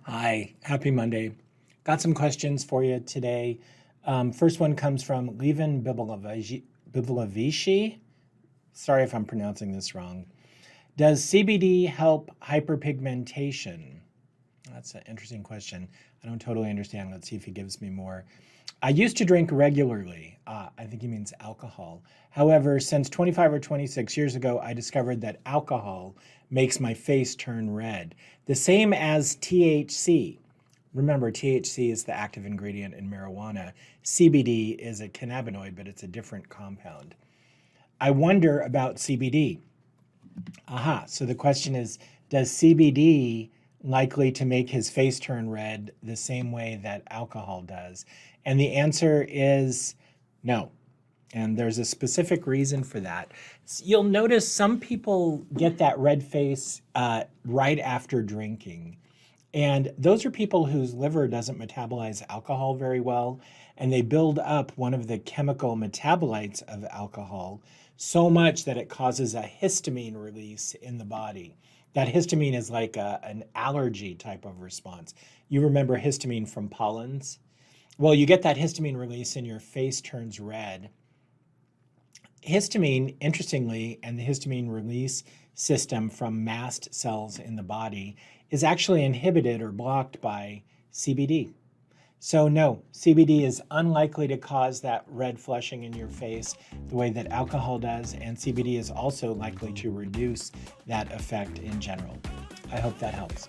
Hi, happy Monday. Got some questions for you today. First one comes from Levin Biblivici. Sorry if I'm pronouncing this wrong. Does CBD help hyperpigmentation? That's an interesting question. I don't totally understand. Let's see if he gives me more. I used to drink regularly. I think he means alcohol. However, since 25 or 26 years ago, I discovered that alcohol makes my face turn red, the same as THC. Remember, THC is the active ingredient in marijuana. CBD is a cannabinoid, but it's a different compound. I wonder about CBD. So the question is, does CBD likely to make his face turn red the same way that alcohol does? And the answer is no. And there's a specific reason for that. You'll notice some people get that red face right after drinking. And those are people whose liver doesn't metabolize alcohol very well, and they build up one of the chemical metabolites of alcohol so much that it causes a histamine release in the body. That histamine is like an allergy type of response. You remember histamine from pollens? Well, you get that histamine release and your face turns red. Histamine, interestingly, and the histamine release system from mast cells in the body is actually inhibited or blocked by CBD. So no, CBD is unlikely to cause that red flushing in your face the way that alcohol does, and CBD is also likely to reduce that effect in general. I hope that helps.